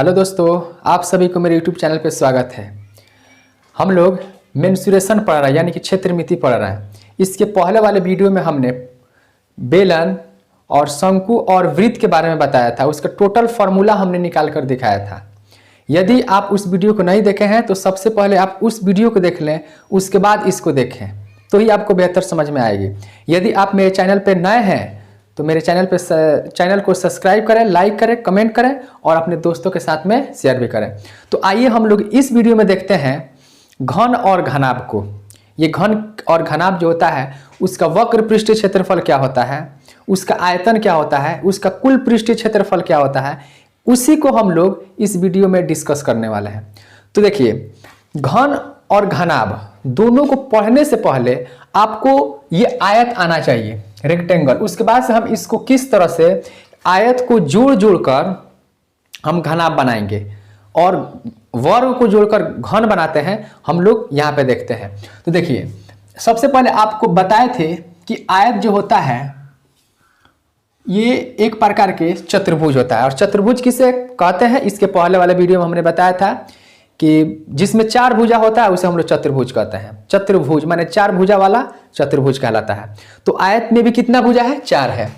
Hello दोस्तों, आप सभी को मेरे यूट्यूब चैनल पे स्वागत है। हम लोग मेंस्ट्रुएशन पढ़ रहे हैं यानी कि क्षेत्रमिति पढ़ रहे हैं। इसके पहले वाले वीडियो में हमने बेलन और शंकु और वृत्त के बारे में बताया था। उसका टोटल फार्मूला हमने निकाल कर दिखाया था। यदि आप उस वीडियो को नहीं देखे हैं तो सबसे पहले आप उस वीडियो को देख लें, उसके बाद इसको देखें तो ही आपको बेहतर समझ में आएगी। यदि आप मेरे चैनल पर नए हैं तो मेरे चैनल को सब्सक्राइब करें, लाइक करें, कमेंट करें और अपने दोस्तों के साथ में शेयर भी करें। तो आइए हम लोग इस वीडियो में देखते हैं घन और घनाभ को। ये घन और घनाभ जो होता है उसका वक्र पृष्ठीय क्षेत्रफल क्या होता है, उसका आयतन क्या होता है, उसका कुल पृष्ठीय क्षेत्रफल क्या होता है, उसी को हम लोग इस वीडियो में डिस्कस करने वाले हैं। तो देखिए, घन और घनाभ दोनों को पढ़ने से पहले आपको ये आयत आना चाहिए, रेक्टेंगल। उसके बाद से हम इसको किस तरह से आयत को जोड़ जोड़कर हम घनाभ बनाएंगे और वर्ग को जोड़कर घन बनाते हैं, हम लोग यहाँ पे देखते हैं। तो देखिए, सबसे पहले आपको बताए थे कि आयत जो होता है ये एक प्रकार के चतुर्भुज होता है। और चतुर्भुज किसे कहते हैं, इसके पहले वाले वीडियो में हमने बताया था कि जिसमें चार भुजा होता है उसे हम लोग चतुर्भुज कहते हैं। चतुर्भुज माने चार भुजा वाला चतुर्भुज कहलाता है। तो आयत में भी कितना भुजा है? चार है।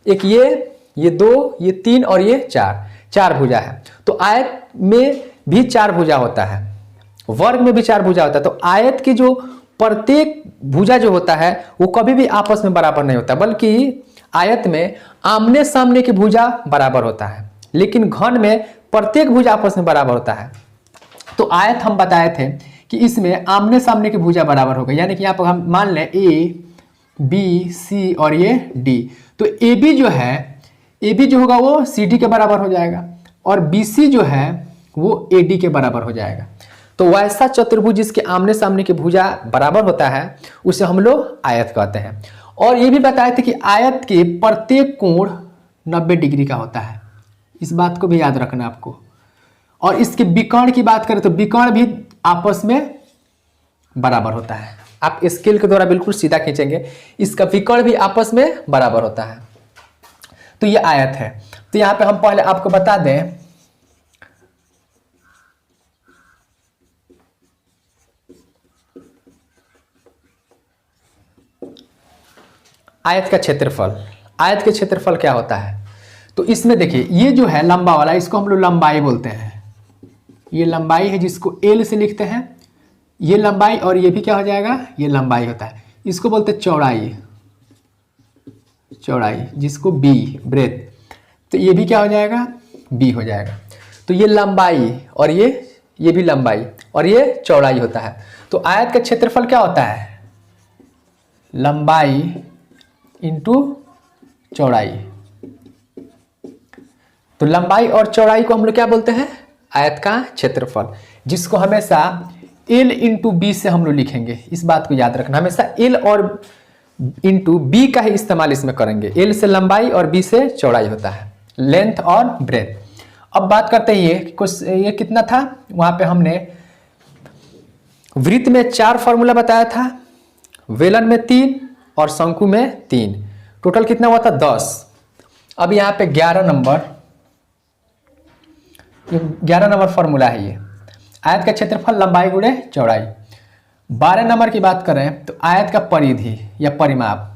एक ये दो, ये तीन और ये चार भुजा है। तो आयत में भी चार भुजा होता है, वर्ग में भी चार भुजा होता है। तो आयत की जो प्रत्येक भुजा जो होता है वो कभी भी आपस में बराबर नहीं होता, बल्कि आयत में आमने सामने की भुजा बराबर होता है, लेकिन घन में प्रत्येक भुजा आपस में बराबर होता है। तो आयत हम बताए थे कि इसमें आमने सामने की भुजा बराबर होगा, यानी कि यहाँ पर हम मान लें ए बी सी और ये डी। तो ए बी जो है, ए बी जो होगा वो सी डी के बराबर हो जाएगा और बी सी जो है वो ए डी के बराबर हो जाएगा। तो वैसा चतुर्भुज जिसके आमने सामने की भुजा बराबर होता है उसे हम लोग आयत कहते हैं। और ये भी बताए थे कि आयत के प्रत्येक कोण 90 डिग्री का होता है। इस बात को भी याद रखना आपको। और इसके विकर्ण की बात करें तो विकर्ण भी आपस में बराबर होता है। आप स्केल के द्वारा बिल्कुल सीधा खींचेंगे, इसका विकर्ण भी आपस में बराबर होता है। तो ये आयत है। तो यहां पे हम पहले आपको बता दें आयत का क्षेत्रफल। आयत के क्षेत्रफल क्या होता है? तो इसमें देखिए, ये जो है लंबा वाला, इसको हम लोग लंबाई बोलते हैं। ये लंबाई है जिसको एल से लिखते हैं, ये लंबाई, और ये भी क्या हो जाएगा, ये लंबाई होता है। इसको बोलते हैं चौड़ाई, चौड़ाई जिसको बी, ब्रेथ। तो ये भी क्या हो जाएगा, बी हो जाएगा। तो ये लंबाई और ये भी लंबाई और ये चौड़ाई होता है। तो आयत का क्षेत्रफल क्या होता है? लंबाई इंटू चौड़ाई। तो लंबाई और चौड़ाई को हम लोग क्या बोलते हैं? आयत का क्षेत्रफल, जिसको हमेशा L इंटू बी से हम लोग लिखेंगे। इस बात को याद रखना, हमेशा L और इंटू बी का ही इस्तेमाल इसमें करेंगे। L से लंबाई और B से चौड़ाई होता है, लेंथ और ब्रेथ। अब बात करते हैं ये कितना था। वहां पे हमने वृत्त में 4 फॉर्मूला बताया था, वेलन में 3 और शंकु में 3। टोटल कितना हुआ था? 10। अब यहाँ पे 11 नंबर फॉर्मूला है। ये आयत का क्षेत्रफल लंबाई गुणे चौड़ाई। 12 नंबर की बात करें तो आयत का परिधि या परिमाप।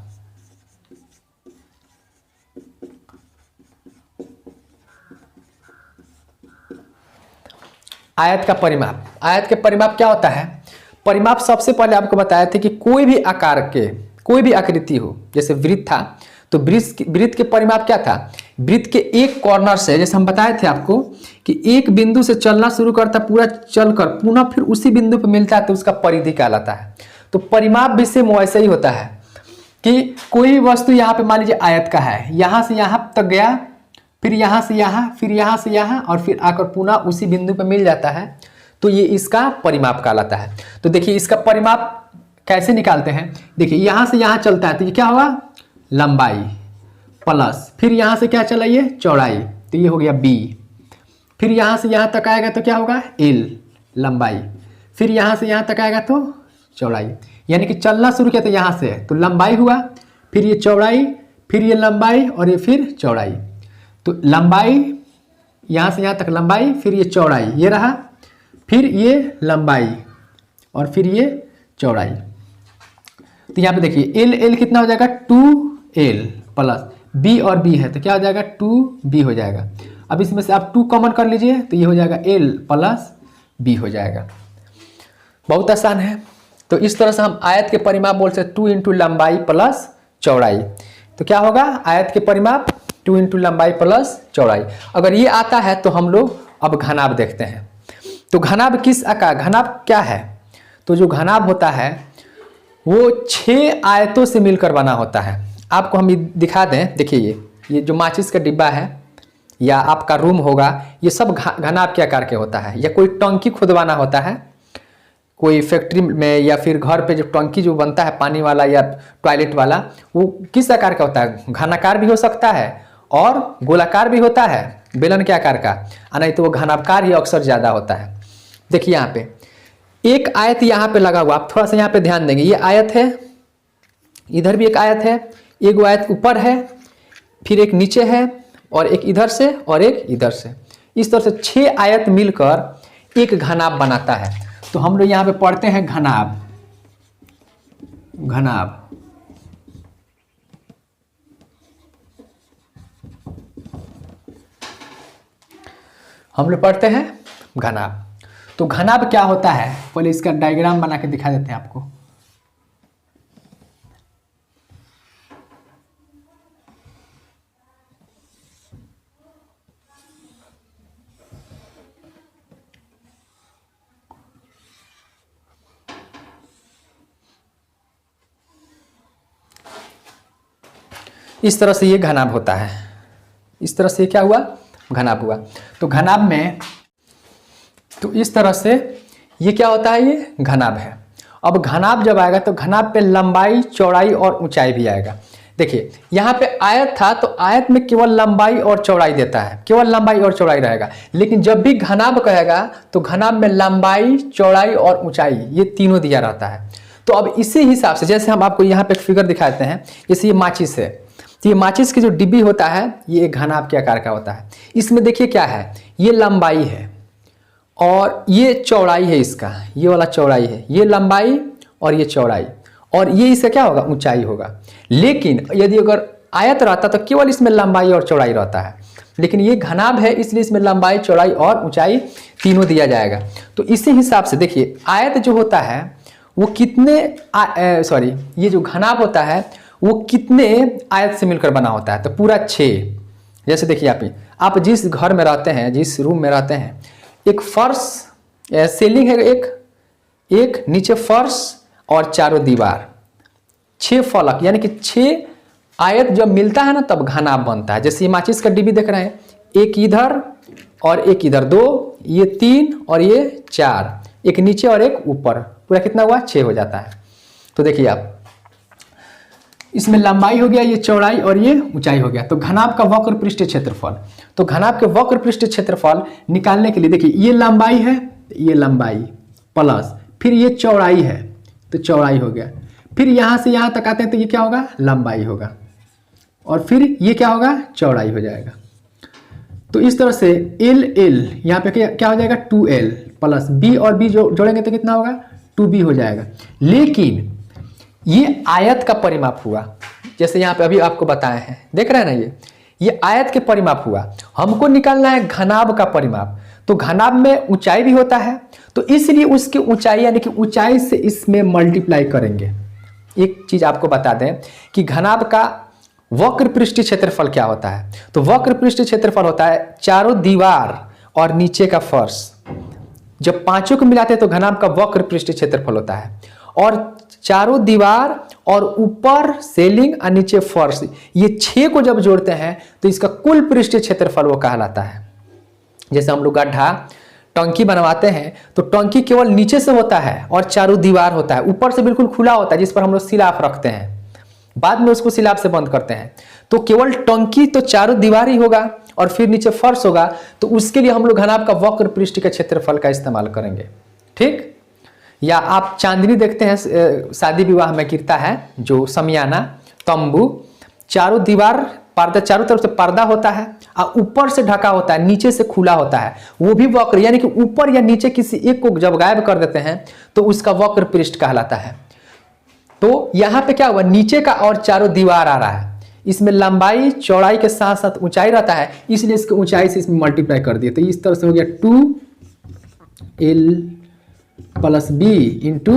आयत का परिमाप, आयत के परिमाप क्या होता है? परिमाप सबसे पहले आपको बताया था कि कोई भी आकार के, कोई भी आकृति हो, जैसे वृत्त था तो वृत्त के परिमाप क्या था? वृत्त के एक कॉर्नर से, जैसे हम बताए थे आपको कि एक बिंदु से चलना शुरू करता, पूरा चलकर पुनः फिर उसी बिंदु पर मिलता है तो उसका परिधि कहलाता है। तो परिमाप भी सेम वैसे ही होता है कि कोई वस्तु यहाँ पे मान लीजिए आयत का है, यहाँ से यहाँ तक गया, फिर यहाँ से यहाँ, फिर यहाँ से यहाँ और फिर आकर पुनः उसी बिंदु पर मिल जाता है, तो ये इसका परिमाप कहलाता है। तो देखिए, इसका परिमाप कैसे निकालते हैं। देखिए, यहाँ से यहाँ चलता है तो ये क्या होगा? लंबाई प्लस, फिर यहाँ से क्या चला, ये चौड़ाई, तो ये हो गया बी। फिर यहाँ से यहाँ तक आएगा तो क्या होगा? एल, लंबाई। फिर यहाँ से यहाँ तक आएगा तो चौड़ाई। यानी कि चलना शुरू किया तो यहाँ से तो लंबाई हुआ, फिर ये चौड़ाई, फिर ये लंबाई और ये फिर चौड़ाई। तो लंबाई यहाँ से यहाँ तक लंबाई, फिर ये चौड़ाई, ये रहा, फिर ये लंबाई और फिर ये चौड़ाई। तो यहाँ पे देखिए एल एल कितना हो जाएगा 2l प्लस b और b है तो क्या हो जाएगा 2b हो जाएगा। अब इसमें से आप 2 कॉमन कर लीजिए तो ये हो जाएगा l प्लस b हो जाएगा। बहुत आसान है। तो इस तरह से हम आयत के परिमाप बोल सकते 2 इंटू लंबाई प्लस चौड़ाई। तो क्या होगा आयत के परिमाप 2 इंटू लंबाई प्लस चौड़ाई। अगर ये आता है तो हम लोग अब घनाभ देखते हैं। तो घनाभ किस आकार, घनाभ क्या है? तो जो घनाभ होता है वो 6 आयतों से मिलकर बना होता है। आपको हम दिखा दें, देखिए ये जो माचिस का डिब्बा है या आपका रूम होगा, ये सब घनाभ के आकार के होता है। या कोई टंकी खुदवाना होता है कोई फैक्ट्री में, या फिर घर पे जो टंकी जो बनता है पानी वाला या टॉयलेट वाला, वो किस आकार का होता है? घनाकार भी हो सकता है और गोलाकार भी होता है, बेलन के आकार का, नहीं तो वो घनाकार ही अक्सर ज़्यादा होता है। देखिए यहाँ पे एक आयत यहाँ पे लगा हुआ, आप थोड़ा सा यहाँ पे ध्यान देंगे, ये आयत है, इधर भी एक आयत है, एक आयत ऊपर है, फिर एक नीचे है और एक इधर से और एक इधर से। इस तरह से 6 आयत मिलकर एक घनाभ बनाता है। तो हम लोग यहाँ पे पढ़ते हैं घनाभ। घनाभ हम लोग पढ़ते हैं घनाभ। तो घनाभ क्या होता है पहले इसका डायग्राम बना के दिखा देते हैं आपको। इस तरह से ये घनाभ होता है। इस तरह से क्या हुआ? घनाभ हुआ। तो घनाभ में तो इस तरह से ये क्या होता है? ये घनाभ है। अब घनाभ जब आएगा तो घनाभ पे लंबाई, चौड़ाई और ऊंचाई भी आएगा। देखिए यहाँ पे आयत था तो आयत में केवल लंबाई और चौड़ाई देता है, केवल लंबाई और चौड़ाई रहेगा। लेकिन जब भी घनाभ कहेगा तो घनाभ में लंबाई, चौड़ाई और ऊंचाई ये तीनों दिया रहता है। तो अब इसी हिसाब से जैसे हम आपको यहाँ पे एक फिगर दिखाते हैं, जैसे ये माचिस है, तो ये माचिस की जो डिब्बी होता है ये एक घनाभ के आकार का होता है। इसमें देखिए क्या है, ये लंबाई है और ये चौड़ाई है, इसका ये वाला चौड़ाई है, ये लंबाई और ये चौड़ाई, और ये इसका क्या होगा? ऊंचाई होगा। लेकिन यदि अगर आयत रहता तो केवल इसमें लंबाई और चौड़ाई रहता है, लेकिन ये घनाभ है इसलिए इसमें लंबाई, चौड़ाई और ऊंचाई तीनों दिया जाएगा। तो इसी हिसाब से देखिए आयत जो होता है वो कितने ये जो घनाभ होता है वो कितने आयत से मिलकर बना होता है? तो पूरा 6। जैसे देखिए आप जिस घर में रहते हैं, जिस रूम में रहते हैं, एक फर्श सीलिंग है, एक नीचे फर्श और चारों दीवार, 6 फलक यानी कि 6 आयत जब मिलता है ना तब घनाभ बनता है। जैसे ये माचिस का डिब्बी देख रहे हैं, एक इधर और एक इधर, 2, ये 3 और ये 4, एक नीचे और एक ऊपर, पूरा कितना हुआ? 6 हो जाता है। तो देखिए आप इसमें लंबाई हो गया, ये चौड़ाई और ये ऊंचाई हो गया। तो घनाभ का वक्र पृष्ठ क्षेत्रफल, तो घनाभ के वक्र पृष्ठ क्षेत्रफल निकालने के लिए देखिए ये लंबाई है, ये लंबाई प्लस फिर ये चौड़ाई है तो चौड़ाई हो गया, फिर यहाँ से यहाँ तक आते हैं तो ये क्या होगा? लंबाई होगा, और फिर ये क्या होगा? चौड़ाई हो जाएगा। तो इस तरह से एल एल यहाँ पे क्या हो जाएगा? 2l प्लस b और b जोड़ेंगे तो कितना होगा? 2b हो जाएगा। लेकिन ये आयत का परिमाप हुआ, जैसे यहाँ पे अभी आपको बताए हैं, देख रहे हैं ना, ये आयत के परिमाप हुआ। हमको निकालना है घनाभ का परिमाप। तो घनाभ में ऊंचाई भी होता है, तो इसलिए उसकी ऊंचाई यानी कि ऊंचाई से इसमें मल्टीप्लाई करेंगे। एक चीज आपको बता दें कि घनाभ का वक्र पृष्ठीय क्षेत्रफल क्या होता है? तो वक्र पृष्ठीय क्षेत्रफल होता है चारों दीवार और नीचे का फर्श, जब पांचों को मिलाते हैं तो घनाभ का वक्र पृष्ठीय क्षेत्रफल होता है। और चारों दीवार और ऊपर सेलिंग और नीचे फर्श, ये 6 को जब जोड़ते हैं तो इसका कुल पृष्ठीय क्षेत्रफल वो कहलाता है। जैसे हम लोग गड्ढा टंकी बनवाते हैं तो टंकी केवल नीचे से होता है और चारों दीवार होता है, ऊपर से बिल्कुल खुला होता है जिस पर हम लोग सिलाफ रखते हैं, बाद में उसको सिलाफ से बंद करते हैं। तो केवल टंकी तो चारों दीवार ही होगा और फिर नीचे फर्श होगा, तो उसके लिए हम लोग घनाभ का वक्र पृष्ठ के क्षेत्रफल का इस्तेमाल करेंगे। ठीक, या आप चांदनी देखते हैं शादी विवाह में गिरता है जो समियाना, तंबू, चारों दीवार पर्दा चारों तरफ से पर्दा होता है और ऊपर से ढका होता है, नीचे से खुला होता है, वो भी वक्र, यानी कि ऊपर या नीचे किसी एक को जब गायब कर देते हैं तो उसका वक्र पृष्ठ कहलाता है। तो यहाँ पे क्या हुआ, नीचे का और चारों दीवार आ रहा है, इसमें लंबाई चौड़ाई के साथ साथ ऊंचाई रहता है, इसलिए इसकी ऊंचाई से इसमें मल्टीप्लाई कर दिए, तो इस तरह से हो गया 2l + b ×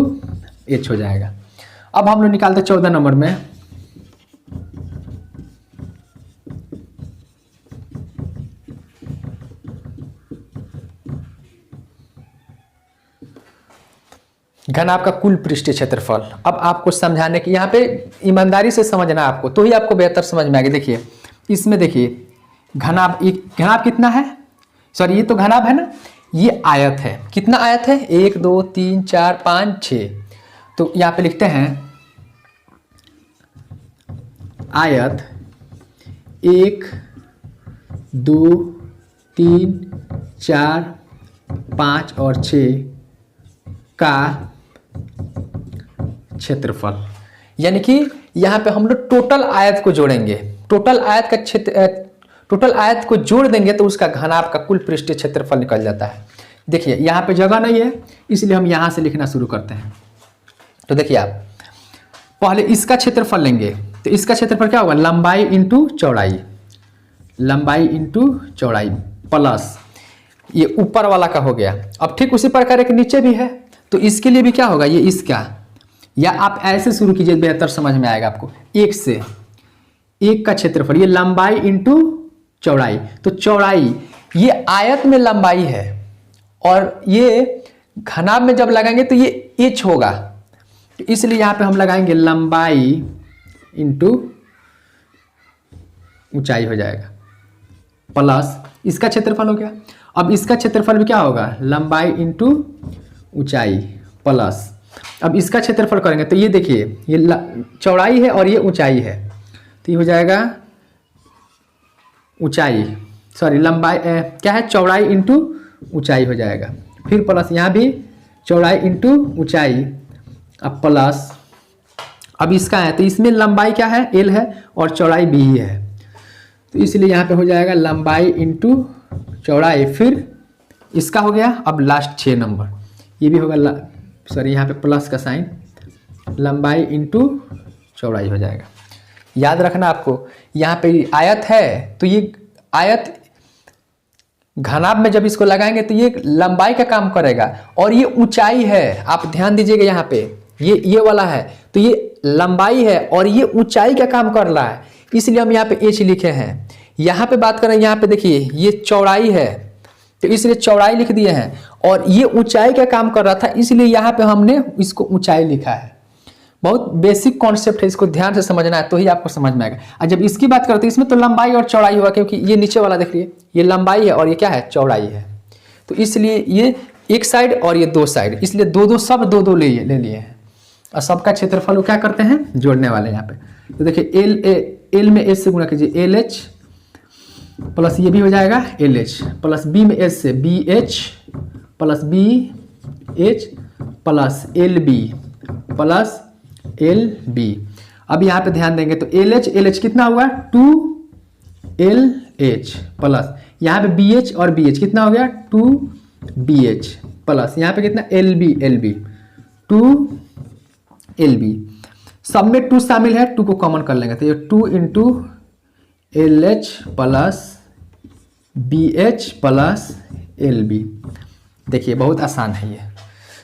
h हो जाएगा। अब हम लोग निकालते 14 नंबर में। घनाभ का कुल पृष्ठीय क्षेत्रफल। अब आपको समझाने की, यहाँ पे ईमानदारी से समझना आपको, तो ही आपको बेहतर समझ में आएगा। देखिए इसमें देखिए घनाभ, घनाभ कितना है, सॉरी ये तो घनाभ है ना, ये आयत है, कितना आयत है, 1 2 3 4 5 6, तो यहाँ पे लिखते हैं आयत 1 2 3 4 5 और 6 का क्षेत्रफल, यानी कि यहाँ पे हम लोग टोटल आयत को जोड़ेंगे, टोटल आयत का क्षेत्र, टोटल आयत को जोड़ देंगे तो उसका घनाभ का कुल पृष्ठीय क्षेत्रफल निकल जाता है। देखिए यहाँ पे जगह नहीं है, इसलिए हम यहाँ से लिखना शुरू करते हैं। तो देखिए आप पहले इसका क्षेत्रफल लेंगे, तो इसका क्षेत्रफल क्या होगा, लंबाई इंटू चौड़ाई, लंबाई इंटू चौड़ाई प्लस ये ऊपर वाला का हो गया। अब ठीक उसी प्रकार एक नीचे भी है, तो इसके लिए भी क्या होगा, ये इसका, या आप ऐसे शुरू कीजिए, बेहतर समझ में आएगा आपको। एक से एक का क्षेत्रफल, ये लंबाई इंटू चौड़ाई, तो चौड़ाई ये आयत में लंबाई है और ये घनाभ में जब लगाएंगे तो ये h होगा, तो इसलिए यहाँ पे हम लगाएंगे लंबाई इंटू ऊंचाई हो जाएगा, प्लस इसका क्षेत्रफल हो गया। अब इसका क्षेत्रफल भी क्या होगा, लंबाई इंटू ऊंचाई प्लस, अब इसका क्षेत्रफल करेंगे तो ये देखिए ये चौड़ाई है और ये ऊंचाई है, तो ये हो जाएगा ऊंचाई, सॉरी लंबाई क्या है, चौड़ाई इंटू ऊंचाई हो जाएगा, फिर प्लस यहाँ भी चौड़ाई इंटू ऊंचाई, अब प्लस, अब इसका है तो इसमें लंबाई क्या है, l है और चौड़ाई b ही है, तो इसलिए यहाँ पे हो जाएगा लंबाई इंटू चौड़ाई, फिर इसका हो गया। अब लास्ट 6 नंबर ये भी होगा, सॉरी यहाँ पे प्लस का साइन, लंबाई इंटू चौड़ाई हो जाएगा। याद रखना आपको, यहाँ पे आयत है तो ये आयत घनाभ में जब इसको लगाएंगे तो ये लंबाई का काम करेगा, और ये ऊंचाई है, आप ध्यान दीजिएगा यहाँ पे ये वाला है, तो ये लंबाई है और ये ऊंचाई का काम कर रहा है, इसलिए हम यहाँ पे h लिखे हैं। यहाँ पे बात करें, यहाँ पे देखिए ये चौड़ाई है तो इसलिए चौड़ाई लिख दिए हैं, और ये ऊंचाई का काम कर रहा था इसलिए यहाँ पे हमने इसको ऊंचाई लिखा है। बहुत बेसिक कॉन्सेप्ट है, इसको ध्यान से समझना है तो ही आपको समझ में आएगा। और जब इसकी बात करते हैं इसमें तो लंबाई और चौड़ाई हुआ, क्योंकि ये नीचे वाला देखिए ये लंबाई है और ये क्या है, चौड़ाई है, तो इसलिए ये एक साइड और ये 2 साइड, इसलिए सब दो ले लिए हैं, और सबका क्षेत्रफल वो क्या करते हैं, जोड़ने वाले यहाँ पे। तो देखिए एल में एच से गुणा कीजिए, LH प्लस ये भी हो जाएगा LH, प्लस बी में एच से BH plus BH plus LB plus LB। अब यहाँ पे ध्यान देंगे तो LH कितना हुआ, 2LH प्लस यहाँ पे BH और BH कितना हो गया, 2BH प्लस यहाँ पे कितना LB 2LB, सब में 2 शामिल है, 2 को कॉमन कर लेंगे तो ये 2 into LH plus BH plus LB। देखिए बहुत आसान है ये।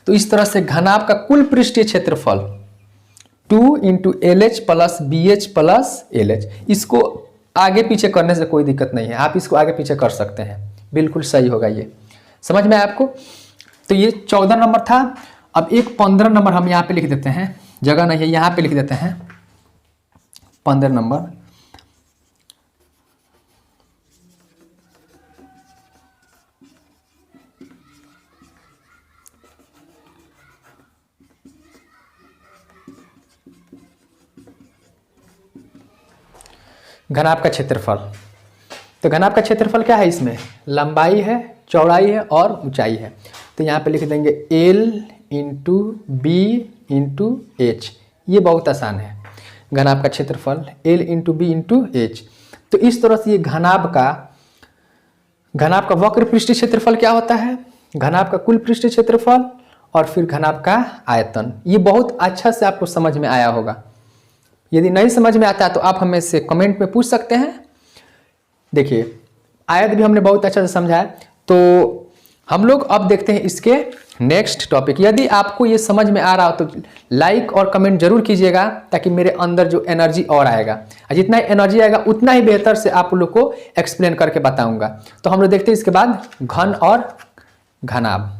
तो इस तरह से घनाभ का कुल पृष्ठीय क्षेत्रफल 2 into LH plus BH plus LH, इसको आगे पीछे करने से कोई दिक्कत नहीं है, आप इसको आगे पीछे कर सकते हैं, बिल्कुल सही होगा। ये समझ में आया आपको। तो ये 14 नंबर था। अब एक 15 नंबर हम यहाँ पे लिख देते हैं, जगह नहीं है यहाँ पे लिख देते हैं 15 नंबर। घनाभ का क्षेत्रफल। तो घनाभ का क्षेत्रफल क्या है, इसमें लंबाई है, चौड़ाई है और ऊंचाई है। तो यहाँ पे लिख देंगे L into B into H. ये बहुत आसान है, घनाभ का क्षेत्रफल L into B into H. तो इस तरह से ये घनाभ का वक्र पृष्ठीय क्षेत्रफल क्या होता है, घनाभ का कुल पृष्ठीय क्षेत्रफल और फिर घनाभ का आयतन। ये बहुत अच्छा से आपको समझ में आया होगा। यदि नहीं समझ में आता है तो आप हमें से कमेंट में पूछ सकते हैं। देखिए आयत भी हमने बहुत अच्छा से समझा है। तो हम लोग अब देखते हैं इसके नेक्स्ट टॉपिक। यदि आपको ये समझ में आ रहा हो तो लाइक और कमेंट जरूर कीजिएगा, ताकि मेरे अंदर जो एनर्जी और आएगा, जितना एनर्जी आएगा उतना ही बेहतर से आप लोग को एक्सप्लेन करके बताऊंगा। तो हम लोग देखते हैं इसके बाद घन और घनाभ।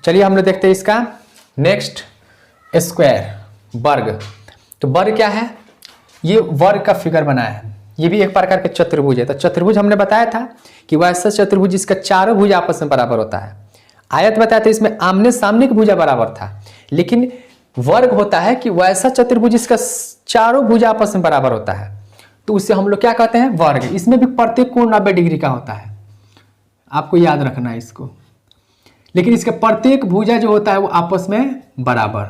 चलिए हम लोग देखते हैं इसका नेक्स्ट, स्क्वायर, वर्ग। तो वर्ग क्या है, ये वर्ग का फिगर बना है। ये भी एक प्रकार के चतुर्भुज है। तो चतुर्भुज हमने बताया था कि वैसा चतुर्भुज जिसका चारों भुजा आपस में बराबर होता है। आयत बताया था इसमें आमने सामने की भुजा बराबर था। लेकिन वर्ग होता है कि वैसा चतुर्भुज जिसका चारों भुजा आपस में बराबर होता है, तो उससे हम लोग क्या कहते हैं, वर्ग। इसमें भी प्रत्येक कोण 90 डिग्री का होता है, आपको याद रखना है इसको। लेकिन इसका प्रत्येक भुजा जो होता है वो आपस में बराबर।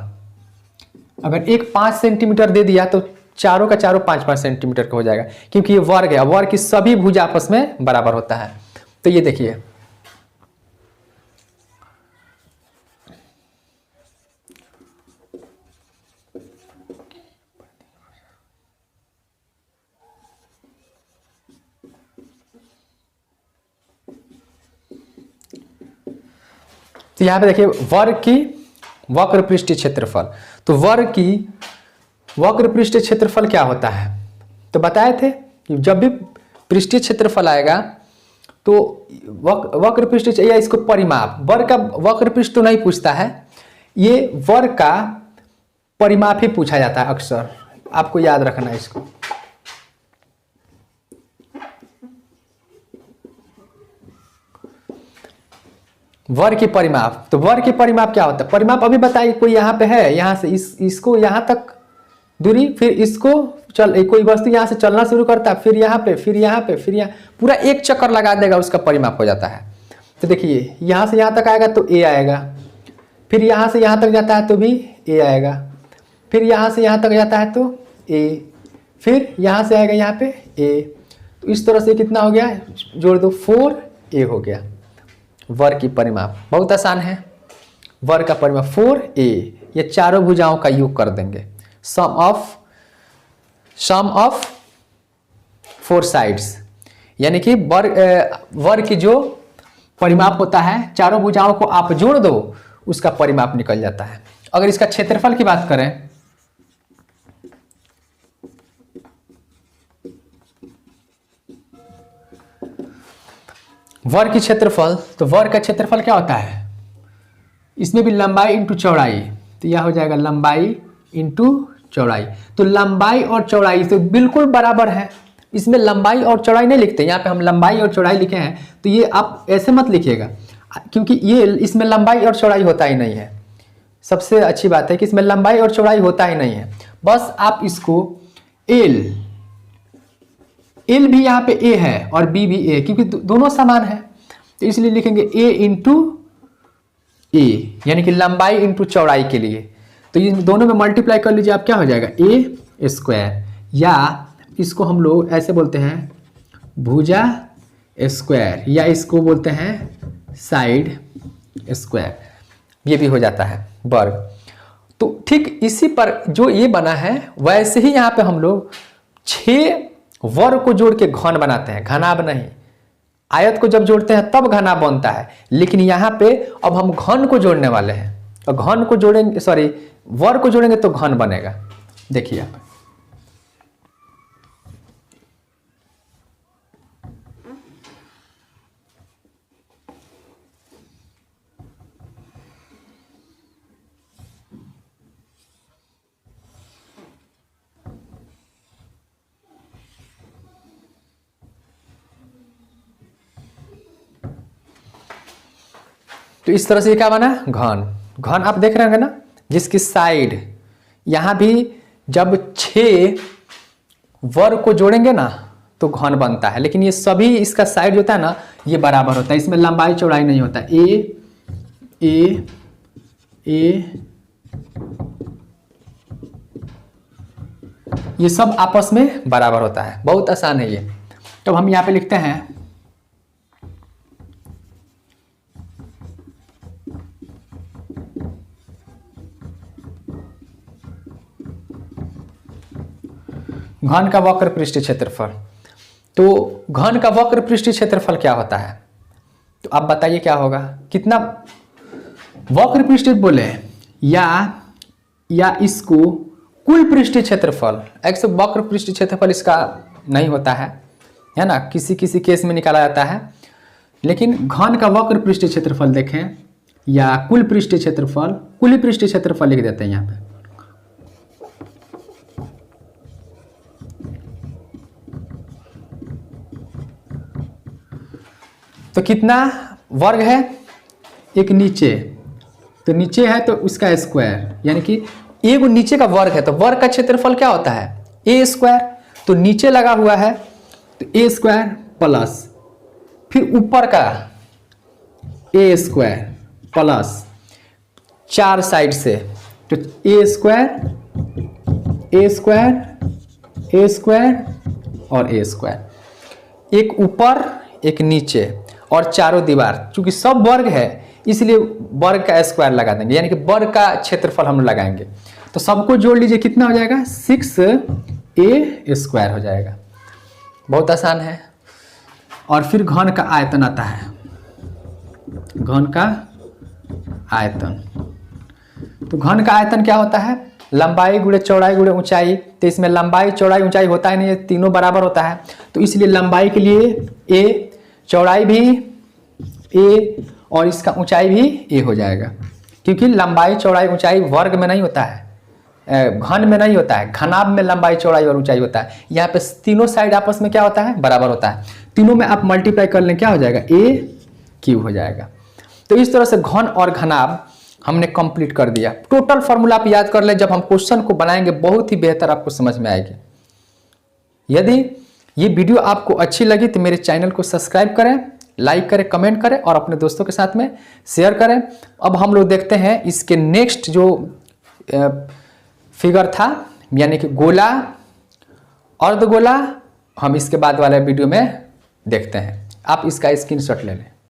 अगर एक 5 सेंटीमीटर दे दिया तो चारों का चारों 5-5 सेंटीमीटर का हो जाएगा, क्योंकि ये वर्ग है। वर्ग की सभी भुजा आपस में बराबर होता है। तो ये देखिए, तो यहां पे देखिए वर्ग की वक्र पृष्ठीय क्षेत्रफल। तो वर्ग की वक्र पृष्ठीय क्षेत्रफल क्या होता है, तो बताए थे कि जब भी पृष्ठीय क्षेत्रफल आएगा तो वक्र पृष्ठीय या इसको परिमाप, वर्ग का वक्र पृष्ठ तो नहीं पूछता है, ये वर्ग का परिमाप ही पूछा जाता है अक्सर। आपको याद रखना है इसको। वर्ग की परिमाप, तो वर्ग की परिमाप क्या होता है, परिमाप अभी बताइए। कोई यहाँ पे है, यहाँ से इसको यहाँ तक दूरी, फिर इसको कोई वस्तु यहाँ से चलना शुरू करता है, फिर यहाँ पे, फिर यहाँ पे, फिर यहाँ, पूरा एक चक्कर लगा देगा, उसका परिमाप हो जाता है। तो देखिए यहाँ से यहाँ तक आएगा तो ए आएगा, फिर यहाँ से यहाँ तक जाता है तो भी ए आएगा, फिर यहाँ से यहाँ तक जाता है तो ए, फिर यहाँ से आएगा यहाँ पे ए। तो इस तरह से कितना हो गया, जोड़ दो 4a हो गया। वर्ग की परिमाप बहुत आसान है। वर्ग का परिमाप 4a, ये चारों भुजाओं का योग कर देंगे। सम ऑफ 4 साइड्स, यानी कि वर्ग की जो परिमाप होता है, चारों भुजाओं को आप जोड़ दो, उसका परिमाप निकल जाता है। अगर इसका क्षेत्रफल की बात करें, वर्ग की क्षेत्रफल, तो वर्ग का क्षेत्रफल क्या होता है, इसमें भी लंबाई इंटू चौड़ाई, तो यह हो जाएगा लंबाई इंटू चौड़ाई। तो लंबाई और चौड़ाई तो बिल्कुल बराबर है। इसमें लंबाई और चौड़ाई नहीं लिखते, यहाँ पे हम लंबाई और चौड़ाई लिखे हैं, तो ये आप ऐसे मत लिखिएगा, क्योंकि ये इसमें लंबाई और चौड़ाई होता ही नहीं है। सबसे अच्छी बात है कि इसमें लंबाई और चौड़ाई होता ही नहीं है। बस आप इसको एल भी यहाँ पे ए है और बी भी ए, क्योंकि दोनों समान है, तो इसलिए लिखेंगे ए इंटू ए, यानी कि लंबाई इंटू चौड़ाई के लिए। तो ये दोनों में मल्टीप्लाई कर लीजिए, आप क्या हो जाएगा ए स्क्वायर, या इसको हम लोग ऐसे बोलते हैं भुजा स्क्वायर, या इसको बोलते हैं साइड स्क्वायर, ये भी हो जाता है वर्ग। तो ठीक इसी पर जो ये बना है, वैसे ही यहाँ पे हम लोग 6 वर्ग को जोड़ के घन बनाते हैं, घनाभ नहीं। आयत को जब जोड़ते हैं तब घनाभ बनता है, लेकिन यहाँ पे अब हम घन को जोड़ने वाले हैं, और घन को जोड़ेंगे, सॉरी वर्ग को जोड़ेंगे तो घन बनेगा। देखिए आप, तो इस तरह से क्या बना, घन। घन आप देख रहे होंगे ना, जिसकी साइड यहां भी जब 6 वर्ग को जोड़ेंगे ना तो घन बनता है, लेकिन ये सभी इसका साइड होता है ना, ये बराबर होता है, इसमें लंबाई चौड़ाई नहीं होता। ए ए ए ये सब आपस में बराबर होता है। बहुत आसान है ये। तो हम यहाँ पे लिखते हैं घन का वक्र पृष्ठीय क्षेत्रफल। तो घन का वक्र पृष्ठीय क्षेत्रफल क्या होता है, तो आप बताइए क्या होगा। कितना वक्र पृष्ठीय बोले या इसको कुल पृष्ठीय क्षेत्रफल। एक वक्र पृष्ठीय क्षेत्रफल इसका नहीं होता है ना, किसी किसी केस में निकाला जाता है। लेकिन घन का वक्र पृष्ठीय क्षेत्रफल देखें या कुल पृष्ठीय क्षेत्रफल, कुल पृष्ठीय क्षेत्रफल लिख देते हैं यहाँ पे। तो कितना वर्ग है, एक नीचे, तो नीचे है तो उसका स्क्वायर, यानी कि एक नीचे का वर्ग है तो वर्ग का क्षेत्रफल क्या होता है, ए स्क्वायर। तो नीचे लगा हुआ है तो ए स्क्वायर प्लस फिर ऊपर का ए स्क्वायर प्लस 4 साइड से, तो ए स्क्वायर ए स्क्वायर ए स्क्वायर और ए स्क्वायर, एक ऊपर एक नीचे और चारों दीवार। चूंकि सब वर्ग है इसलिए वर्ग का स्क्वायर लगा देंगे, यानी कि वर्ग का क्षेत्रफल हम लगाएंगे। तो सबको जोड़ लीजिए, कितना हो जाएगा, 6a स्क्वायर हो जाएगा। बहुत आसान है। और फिर घन का आयतन आता है, घन का आयतन। तो घन का आयतन क्या होता है, लंबाई गुणे चौड़ाई गुणे ऊंचाई। तो इसमें लंबाई चौड़ाई ऊंचाई होता है नहीं, तीनों बराबर होता है। तो इसलिए लंबाई के लिए a, चौड़ाई भी a और इसका ऊंचाई भी a हो जाएगा। क्योंकि लंबाई चौड़ाई ऊंचाई वर्ग में नहीं होता है, घन में नहीं होता है, घनाभ में लंबाई चौड़ाई और ऊंचाई होता है। यहाँ पे तीनों साइड आपस में क्या होता है, बराबर होता है। तीनों में आप मल्टीप्लाई कर लें, क्या हो जाएगा, a³ हो जाएगा। तो इस तरह से घन और घनाभ हमने कंप्लीट कर दिया। टोटल फॉर्मूला आप याद कर लें, जब हम क्वेश्चन को बनाएंगे बहुत ही बेहतर आपको समझ में आएगी। यदि ये वीडियो आपको अच्छी लगी तो मेरे चैनल को सब्सक्राइब करें, लाइक करें, कमेंट करें और अपने दोस्तों के साथ में शेयर करें। अब हम लोग देखते हैं इसके नेक्स्ट जो फिगर था, यानी कि गोला, अर्धगोला, हम इसके बाद वाले वीडियो में देखते हैं। आप इसका स्क्रीनशॉट ले लें।